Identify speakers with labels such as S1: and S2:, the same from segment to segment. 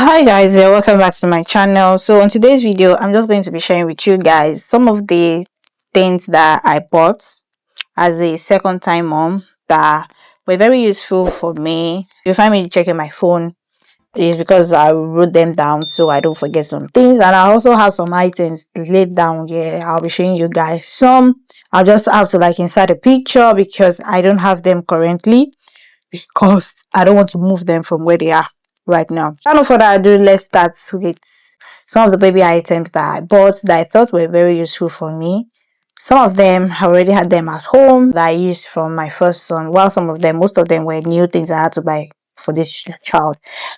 S1: Hi guys, welcome back to my channel. So on today's video, I'm just going to be sharing with you guys some of the things that I bought as a second time mom that were very useful for me. If you find me checking my phone, it's because I wrote them down so I don't forget some things. And I also have some items laid down here. I'll be showing you guys some. I'll just have to insert a picture because I don't have them currently, because I don't want to move them from where they are right now. Without no further ado, let's start with some of the baby items that I bought that I thought were very useful for me. Some of them I already had them at home that I used from my first son, while most of them were new things I had to buy for this child,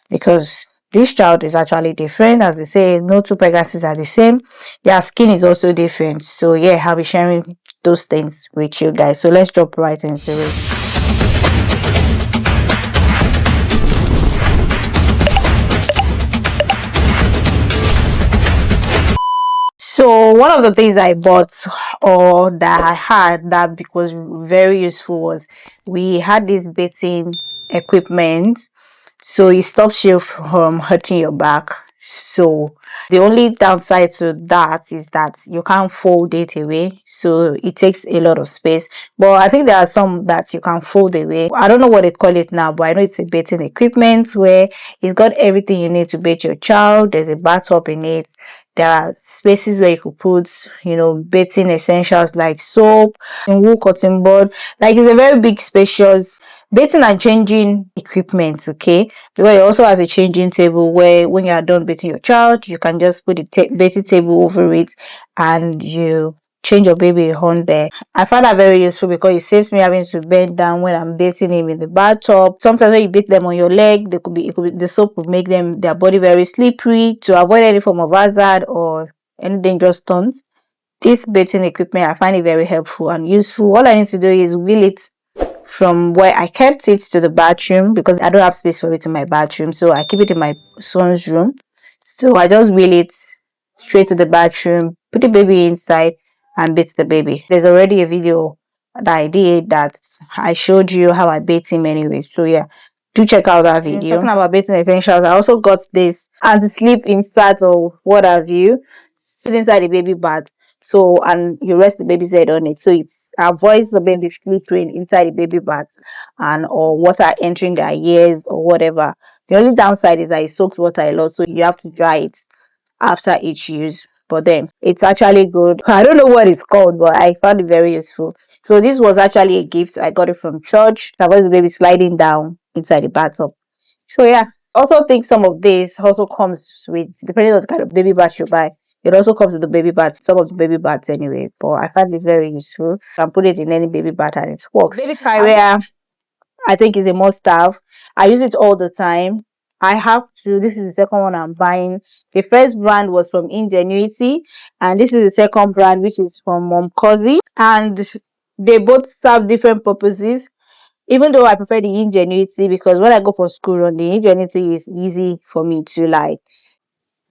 S1: because this child is actually different. As they say, no two pregnancies are the same. Their skin is also different. So yeah, I'll be sharing those things with you guys. So let's jump right into it. So one of the things I bought, or that I had that was very useful, was we had this bathing equipment, so it stops you from hurting your back. So the only downside to that is that you can't fold it away, so it takes a lot of space. But I think there are some that you can fold away. I don't know what they call it now, but I know it's a bathing equipment where it's got everything you need to bathe your child. There's a bathtub in it. There are spaces where you could put, bathing essentials like soap and wool, cotton bud. It's a very big, spacious bathing and changing equipment. Okay, because it also has a changing table where when you are done bathing your child, you can just put the bathing table over it and you change your baby on there. I find that very useful because it saves me having to bend down when I'm bathing him in the bathtub. Sometimes when you bathe them on your leg, the soap will make their body very slippery. To avoid any form of hazard or any dangerous stunts, this bathing equipment, I find it very helpful and useful. All I need to do is wheel it from where I kept it to the bathroom, because I don't have space for it in my bathroom, so I keep it in my son's room. So I just wheel it straight to the bathroom, put the baby inside, and bathe the baby. There's already a video that I did that I showed you how I bathe him anyway. So yeah, do check out that video. Talking about bathing essentials, I also got this anti-sleep insert or what have you, sit inside the baby bath. So, and you rest the baby's head on it, so it avoids the baby sleeping inside the baby bath and or water entering their ears or whatever. The only downside is that it soaks water a lot, so you have to dry it after each use. But then it's actually good. I don't know what it's called, but I found it very useful. So this was actually a gift. I got it from church. I was the baby sliding down inside the bathtub. So yeah, also think some of this also comes with, depending on the kind of baby bath you buy, it also comes with the baby bath, some of the baby baths anyway. But I find this very useful. You can put it in any baby bath and it works. Baby carrier, I think, is a must have. I use it all the time. I have to. This is the second one I'm buying. The first brand was from Ingenuity, and this is the second brand, which is from Mom Cozy. And they both serve different purposes, even though I prefer the Ingenuity, because when I go for school run, the Ingenuity is easy for me to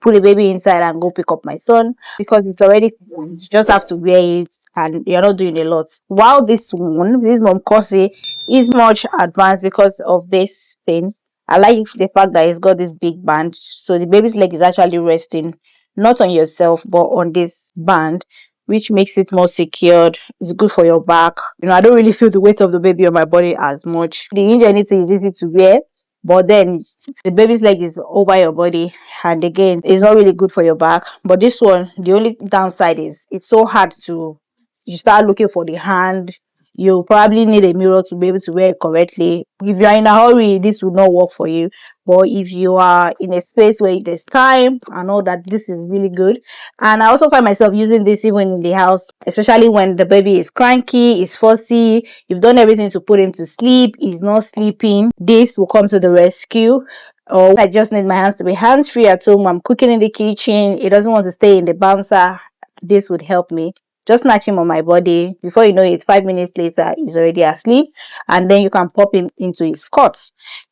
S1: put a baby inside and go pick up my son, because it's already, you just have to wear it and you're not doing a lot. While this Mom Cozy, is much advanced because of this thing. I like the fact that it's got this big band, so the baby's leg is actually resting not on yourself but on this band, which makes it more secured. It's good for your back. I don't really feel the weight of the baby on my body as much. The Ingenuity is easy to wear, but then the baby's leg is over your body, and again, it's not really good for your back. But this one, the only downside is it's so hard to, you start looking for the hand. You probably need a mirror to be able to wear it correctly. If you are in a hurry, this will not work for you. But if you are in a space where there's time, I know that this is really good. And I also find myself using this even in the house, especially when the baby is cranky, is fussy, you've done everything to put him to sleep, he's not sleeping. This will come to the rescue. Or I just need my hands to be hands-free at home, I'm cooking in the kitchen, it doesn't want to stay in the bouncer. This would help me. Just snatch him on my body. Before you know it, 5 minutes later, he's already asleep. And then you can pop him into his cot.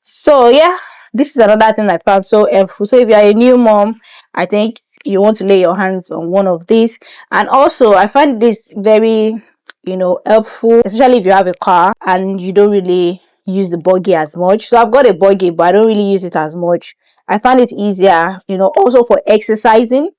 S1: So yeah, this is another thing I found so helpful. So if you are a new mom, I think you want to lay your hands on one of these. And also, I find this very, helpful, especially if you have a car and you don't really use the buggy as much. So I've got a buggy, but I don't really use it as much. I found it easier, also for exercising,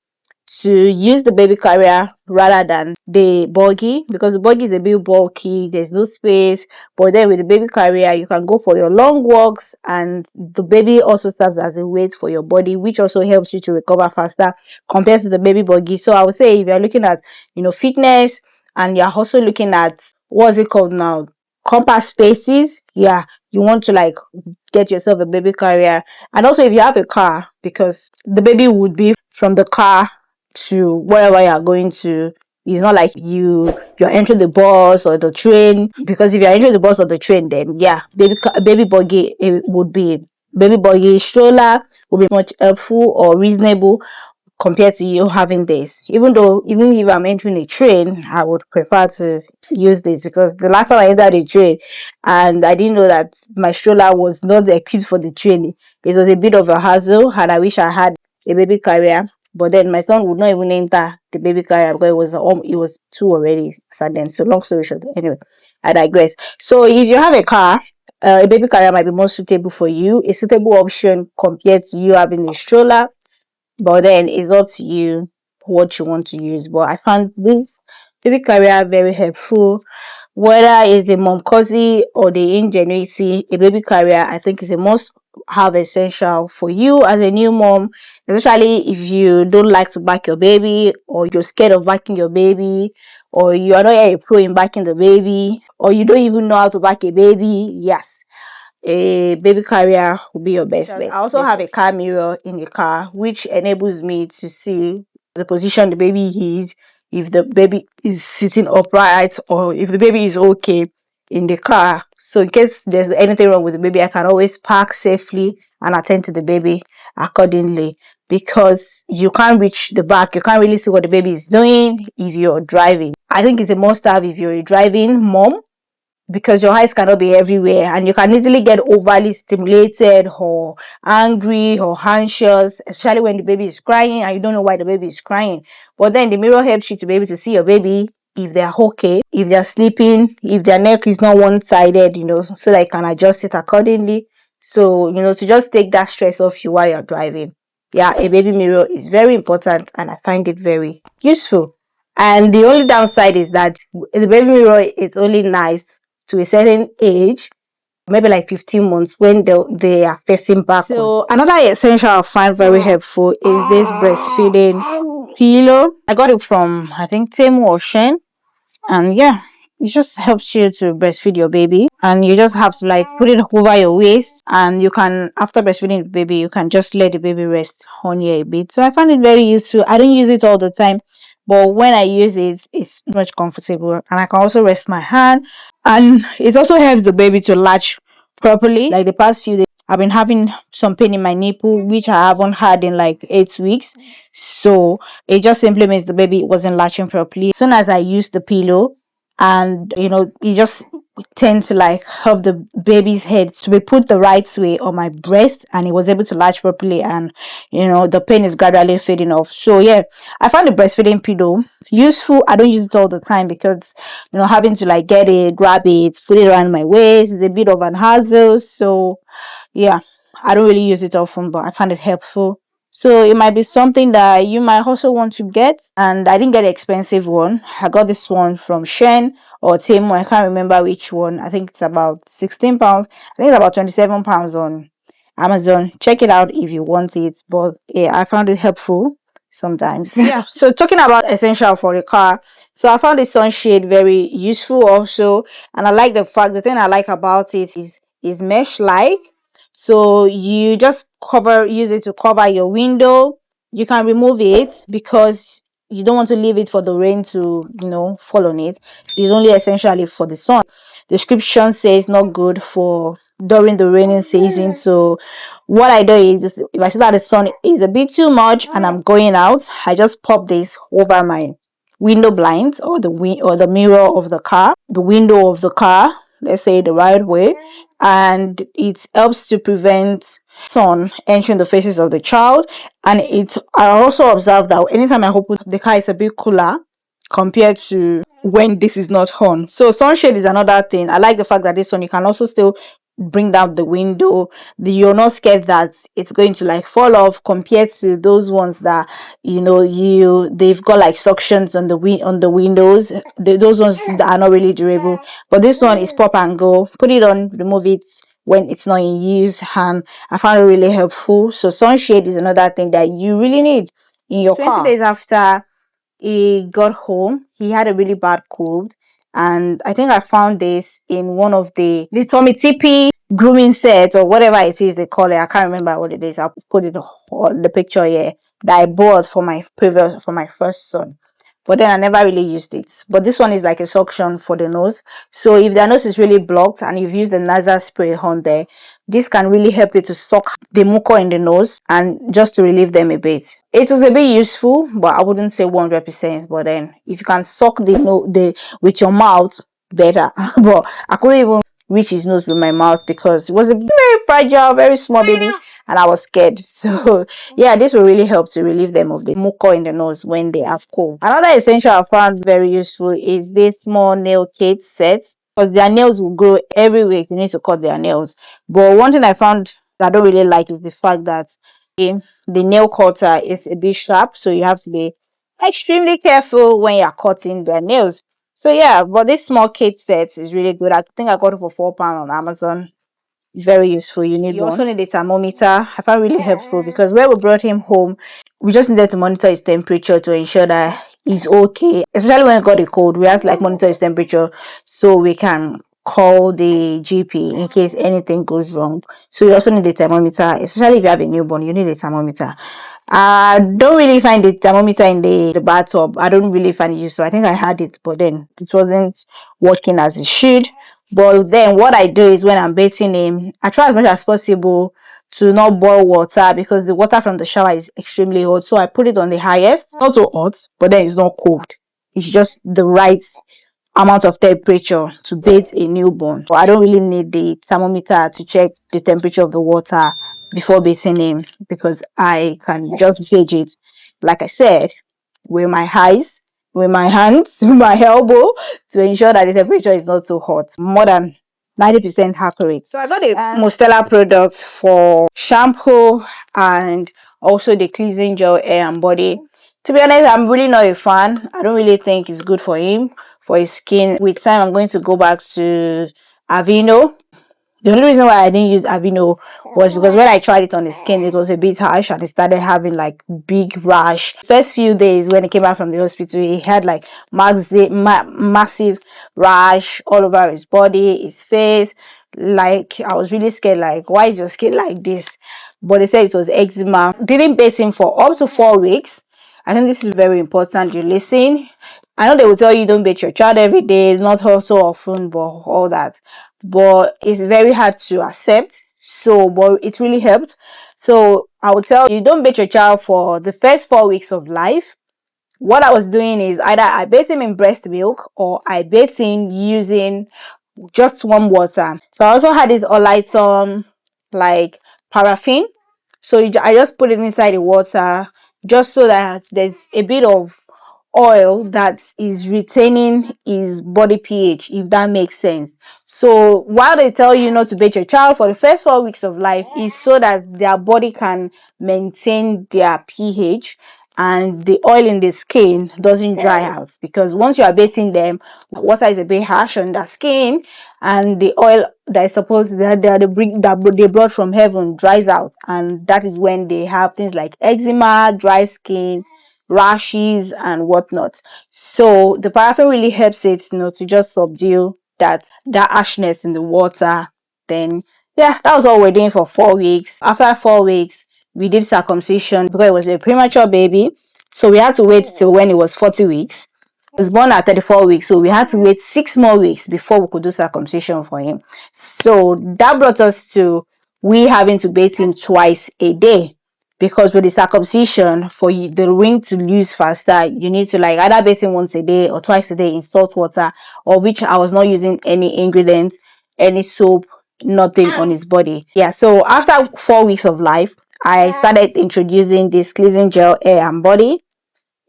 S1: to use the baby carrier rather than the buggy, because the buggy is a bit bulky, there's no space. But then with the baby carrier, you can go for your long walks, and the baby also serves as a weight for your body, which also helps you to recover faster compared to the baby buggy. So I would say, if you're looking at fitness, and you're also looking at, what's it called now, compact spaces, yeah, you want to like get yourself a baby carrier. And also, if you have a car, because the baby would be from the car to wherever you're going to. It's not like you're entering the bus or the train, because if you're entering the bus or the train, then yeah, baby buggy, it would be baby buggy stroller would be much helpful or reasonable compared to you having this. Even if I'm entering a train, I would prefer to use this, because the last time I entered a train and I didn't know that my stroller was not equipped for the train, it was a bit of a hassle, and I wish I had a baby carrier. But then my son would not even enter the baby carrier because it was two already sat then. So long story short, anyway, I digress. So if you have a car, a baby carrier might be more suitable for you, a suitable option compared to you having a stroller. But then it's up to you what you want to use. But I found this baby carrier very helpful, whether it's the mom cozy or the ingenuity. A baby carrier, I think, is a must have essential for you as a new mom, especially if you don't like to back your baby, or you're scared of backing your baby, or you are not a pro in backing the baby, or you don't even know how to back a baby. Yes, a baby carrier will be your best bet. I also have a car mirror in the car, which enables me to see the position the baby is, if the baby is sitting upright, or if the baby is okay in the car. So in case there's anything wrong with the baby, I can always park safely and attend to the baby accordingly, because you can't reach the back, you can't really see what the baby is doing if you're driving. I think it's a must have if you're a driving mom, because your eyes cannot be everywhere, and you can easily get overly stimulated or angry or anxious, especially when the baby is crying and you don't know why the baby is crying. But then the mirror helps you to be able to see your baby, if they're okay, if they're sleeping, if their neck is not one-sided, so that you can adjust it accordingly. So to just take that stress off you while you're driving. Yeah, a baby mirror is very important, and I find it very useful. And the only downside is that the baby mirror, it's only nice to a certain age, maybe like 15 months, when they are facing backwards. So another essential I find very helpful is this breastfeeding pillow. I got it from, I think, Temu or Shen, and yeah, it just helps you to breastfeed your baby, and you just have to like put it over your waist, and you can, after breastfeeding the baby, you can just let the baby rest on you a bit. So I find it very useful. I don't use it all the time, but when I use it, it's much comfortable, and I can also rest my hand, and it also helps the baby to latch properly. Like the past few days, I've been having some pain in my nipple, which I haven't had in like 8 weeks. So it just simply means the baby wasn't latching properly. As soon as I used the pillow, and it just tend to like help the baby's head to be put the right way on my breast, and it was able to latch properly, and the pain is gradually fading off. So yeah, I found the breastfeeding pillow useful. I don't use it all the time, because having to like get it, grab it, put it around my waist is a bit of an hassle. So yeah, I don't really use it often, but I find it helpful. So it might be something that you might also want to get. And I didn't get an expensive one. I got this one from Shen or Temu. I can't remember which one. I think it's about 16 pounds. I think it's about 27 pounds on Amazon. Check it out if you want it. But yeah, I found it helpful sometimes. Yeah. So talking about essential for the car. So I found the sunshade very useful also. And I like the thing I like about it is mesh like. So you just use it to cover your window. You can remove it because you don't want to leave it for the rain to fall on it. It's only essentially for the sun. Description says not good for during the raining season. So what I do is, if I see that the sun is a bit too much and I'm going out, I just pop this over my window blinds, or the mirror of the car, the window of the car, let's say the right way, and it helps to prevent sun entering the faces of the child. And I also observe that anytime I open the car, is a bit cooler compared to when this is not on. So sunshade is another thing. I like the fact that this one, you can also still bring down the window. You're not scared that it's going to like fall off, compared to those ones that they've got like suctions on the windows. Those ones that are not really durable. But this one is pop and go. Put it on, remove it when it's not in use, and I found it really helpful. So sunshade is another thing that you really need in your 20 car. Days after he got home, he had a really bad cold, and I think I found this in one of the Tommy TP grooming sets, or whatever it is they call it. I can't remember what it is. I'll put it on the picture here, that I bought for my first son. But then I never really used it. But this one is like a suction for the nose. So if their nose is really blocked and you've used the nasal spray on there, this can really help you to suck the muco in the nose and just to relieve them a bit. It was a bit useful, but I wouldn't say 100%. But then if you can suck the with your mouth, better. But I couldn't even reach his nose with my mouth because it was a very fragile, very small baby, and I was scared. So yeah, this will really help to relieve them of the mucus in the nose when they have cold. Another essential I found very useful is this small nail kit set, because their nails will grow every week. You need to cut their nails. But one thing I found that I don't really like is the fact that the nail cutter is a bit sharp, so you have to be extremely careful when you're cutting their nails. So yeah, but this small kit set is really good. I think I got it for £4 on Amazon. Very useful. You also need a thermometer. I found really helpful because when we brought him home, we just needed to monitor his temperature to ensure that he's okay. Especially when he got a cold, we have to like monitor his temperature so we can call the GP in case anything goes wrong. So you also need a thermometer, especially if you have a newborn. You need a thermometer. I don't really find the thermometer in the bathtub. I don't really find it useful. I think I had it, but then it wasn't working as it should. But then what I do is when I'm bathing him, I try as much as possible to not boil water, because the water from the shower is extremely hot. So I put it on the highest, not so hot, but then it's not cold. It's just the right amount of temperature to bathe a newborn. But I don't really need the thermometer to check the temperature of the water before bathing him, because I can just gauge it, like I said, with my eyes, with my hands, with my elbow, to ensure that the temperature is not so hot, more than 90% accurate. So I got a Mustela product for shampoo and also the cleansing gel hair and body. To be honest, I'm really not a fan. I don't really think it's good for him, for his skin. With time, I'm going to go back to Aveeno. The only reason why I didn't use Aveeno was because when I tried it on the skin, it was a bit harsh and it started having like big rash. First few days when he came back from the hospital, he had like massive rash all over his body, his face. Like, I was really scared, like, why is your skin like this? But they said it was eczema. Didn't bathe him for up to 4 weeks. I think this is very important. You listen. I know they will tell you don't bathe your child every day, not so often, but all that. But it's very hard to accept. So, but it really helped. So I would tell you, don't bathe your child for the first 4 weeks of life. What I was doing is either I bathed him in breast milk or I bathed him using just warm water. So I also had this Olighton like paraffin. So I just put it inside the water, just so that there's a bit of oil that is retaining his body pH, if that makes sense. So while they tell you not to bathe your child for the first 4 weeks of life, is so that their body can maintain their pH and the oil in the skin doesn't dry out, because once you are bathing them, water is a bit harsh on their skin, and the oil that is supposed that they brought from heaven dries out, and that is when they have things like eczema, dry skin, rashes and whatnot. So the paraffin really helps it, to just subdue that harshness in the water. Then yeah, that was all we're doing for 4 weeks. After 4 weeks, we did circumcision because it was a premature baby, so we had to wait till when it was 40 weeks. He was born at 34 weeks, so we had to wait 6 more weeks before we could do circumcision for him. So that brought us to we having to bathe him twice a day, because with the circumcision, for the ring to lose faster, you need to like either bathe him once a day or twice a day in salt water, of which I was not using any ingredients, any soap, nothing on his body. Yeah, so after 4 weeks of life, I started introducing this cleansing gel hair and body.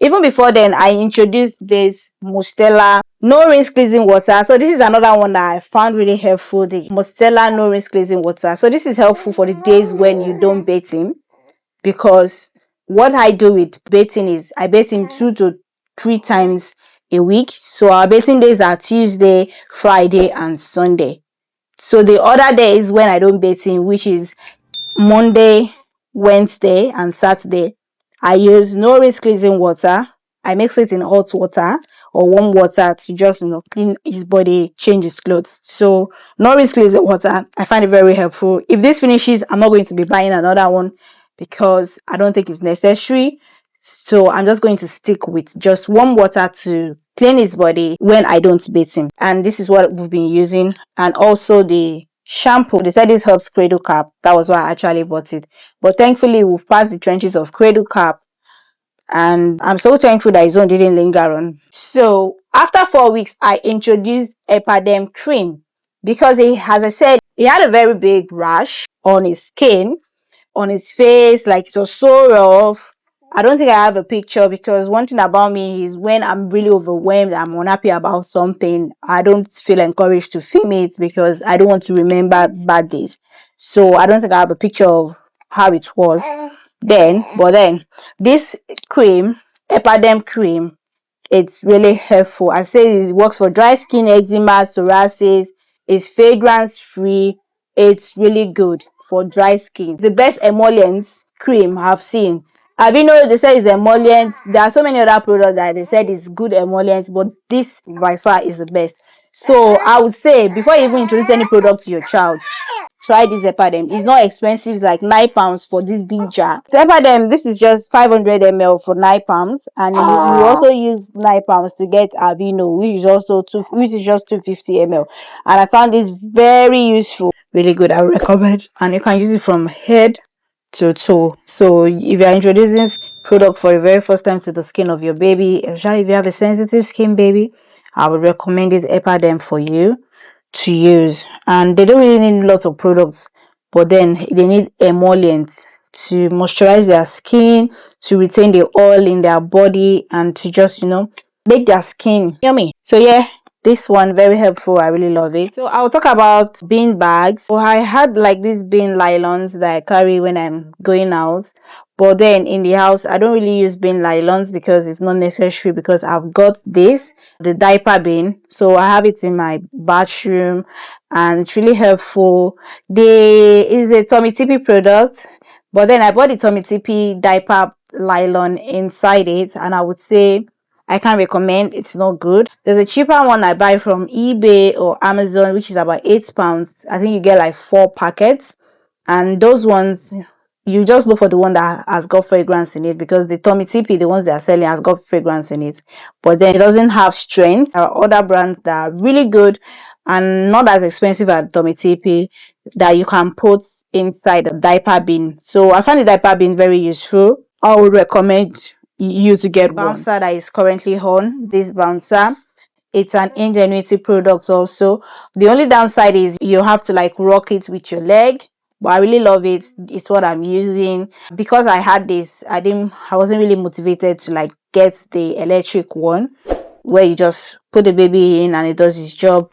S1: Even before then, I introduced this Mustela No rinse cleansing water. So this is another one that I found really helpful, the Mostella no rinse cleansing water. So this is helpful for the days when you don't bathe him, because what I do with bathing is I bathe him 2 to 3 times a week. So our bathing days are Tuesday, Friday, and Sunday. So the other days when I don't bathe him, which is Monday, Wednesday, and Saturday, I use no risk cleansing water. I mix it in hot water or warm water to just clean his body, change his clothes. So no risk cleansing water, I find it very helpful. If this finishes, I'm not going to be buying another one because I don't think it's necessary. So I'm just going to stick with just warm water to clean his body when I don't bathe him. And this is what we've been using. And also the shampoo, they said this helps cradle cap. That was why I actually bought it. But thankfully we've passed the trenches of cradle cap, and I'm so thankful that his own didn't linger on. So after 4 weeks, I introduced Epadem cream because he, as I said, he had a very big rash on his skin, on his face, like it was so rough. I don't think I have a picture, because one thing about me is when I'm really overwhelmed, I'm unhappy about something, I don't feel encouraged to film it because I don't want to remember bad days. So I don't think I have a picture of how it was then. But then this cream, Epadem cream, it's really helpful. I say it works for dry skin, eczema, psoriasis. It's fragrance free. It's really good for dry skin. The best emollient cream I've seen. Have you know they say it's emollient? There are so many other products that they said is good emollient, but this by far is the best. So I would say before you even introduce any product to your child, try this Epadem. It's not expensive. It's like £9 for this big jar. Epadem, this is just 500 ml for £9, and you also use £9 to get Avino, which is just 250 ml. And I found this very useful, really good. I recommend, and you can use it from head to toe. So if you're introducing this product for the very first time to the skin of your baby, especially if you have a sensitive skin baby, I would recommend this Epadem for you to use. And they don't really need lots of products, but then they need emollients to moisturize their skin, to retain the oil in their body, and to just make their skin yummy. So yeah, this one very helpful. I really love it. So I'll talk about bean bags. So I had like these bean nylons that I carry when I'm going out, but then in the house I don't really use bean nylons because it's not necessary, because I've got this, the diaper bin, so I have it in my bathroom, and it's really helpful. There is a Tommy TP product, but then I bought the Tommy TP diaper nylon inside it, and I would say I can't recommend. It's not good. There's a cheaper one I buy from eBay or Amazon, which is about £8. I think you get like 4 packets, and those ones you just look for the one that has got fragrance in it, because the Tommy TP, the ones they are selling, has got fragrance in it, but then it doesn't have strength. There are other brands that are really good and not as expensive as Tommy TP that you can put inside the diaper bin. So I find the diaper bin very useful. I would recommend you to get bouncer that is currently on. This bouncer, it's an Ingenuity product also. The only downside is you have to like rock it with your leg, but I really love it. It's what I'm using. Because I had this, I wasn't really motivated to like get the electric one where you just put the baby in and it does its job.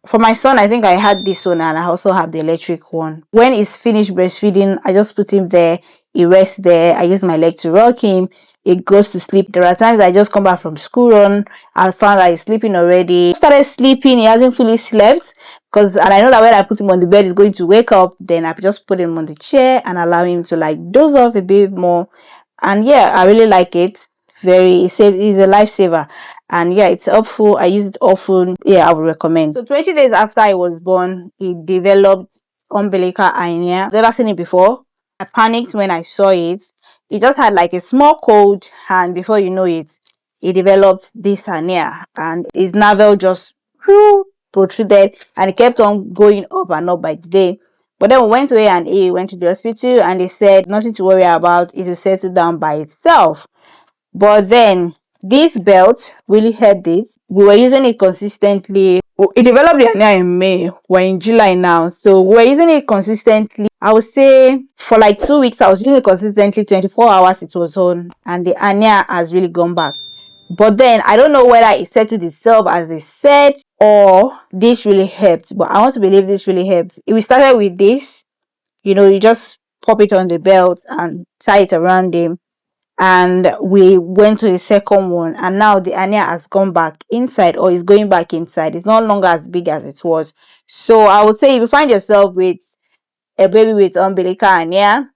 S1: For my son, I think I had this one, and I also have the electric one. When he's finished breastfeeding, I just put him there, he rests there, I use my leg to rock him, he goes to sleep. There are times I just come back from school run, I found that he's sleeping already. He started sleeping, he hasn't fully slept, and I know that when I put him on the bed he's going to wake up. Then I just put him on the chair and allow him to like doze off a bit more. And yeah, I really like it. It's a lifesaver, and yeah, it's helpful. I use it often. Yeah, I would recommend. So 20 days after I was born, he developed umbilical hernia. I've never seen it before. I panicked when I saw it. He just had like a small cold, and before you know it, he developed this hernia, and his navel just protruded, and it kept on going up and up by the day. But then we went to A&E, went to the hospital, and they said nothing to worry about, it will settle down by itself. But then this belt really helped it. We were using it consistently. It developed the hernia in May. We're in July now, so we're using it consistently. I would say for like 2 weeks I was using it consistently. 24 hours it was on, and the hernia has really gone back. But then I don't know whether it settled itself as they said, or this really helped. But I want to believe this really helped. If we started with this, you just pop it on the belt and tie it around him, and we went to the second one, and now the hernia has gone back inside, or is going back inside. It's no longer as big as it was. So I would say if you find yourself with a baby with umbilical hernia,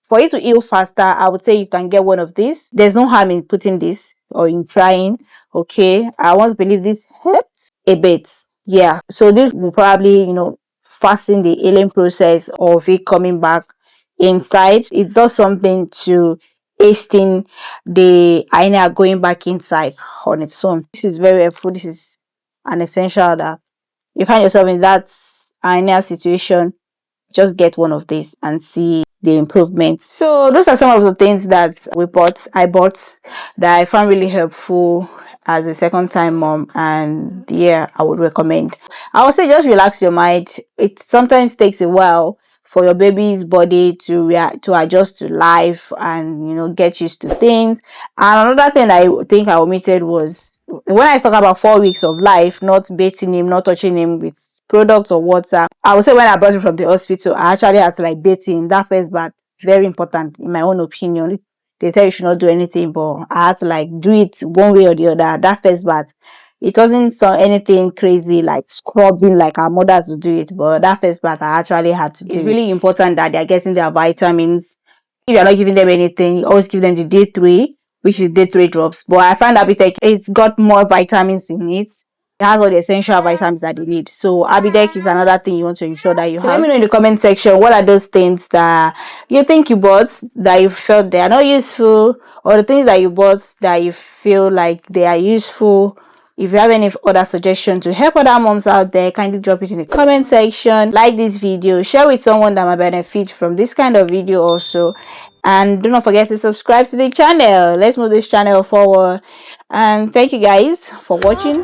S1: for it to heal faster, I would say you can get one of these. There's no harm in putting this or in trying. Okay, I want to believe this helps a bit. Yeah, so this will probably fasten the healing process of it coming back inside. It does something to hasten the hernia going back inside on its own. This is very helpful. This is an essential that you find yourself in that hernia situation, just get one of these and see the improvements. So those are some of the things that I bought, that I found really helpful as a second time mom, and yeah, I would recommend. I would say just relax your mind. It sometimes takes a while for your baby's body to react, to adjust to life, and get used to things. And another thing I think I omitted was when I talk about 4 weeks of life, not bathing him, not touching him with products or water. I would say when I brought him from the hospital, I actually had to like bathe him. That first bath, very important in my own opinion. They tell you should not do anything, but I had to like do it one way or the other. That first bath, it wasn't so anything crazy like scrubbing like our mothers would do it, but that first bath I actually had to do. It's really important that they're getting their vitamins. If you're not giving them anything, always give them the D3, which is D3 drops. But I find Abitec, it's got more vitamins in it. It has all the essential vitamins that they need. So Abidec is another thing you want to ensure that you have. Let me know in the comment section, what are those things that you think you bought that you felt they are not useful, or the things that you bought that you feel like they are useful. If you have any other suggestion to help other moms out there, kindly drop it in the comment section. Like this video, share with someone that might benefit from this kind of video also, and do not forget to subscribe to the channel. Let's move this channel forward, and thank you guys for watching.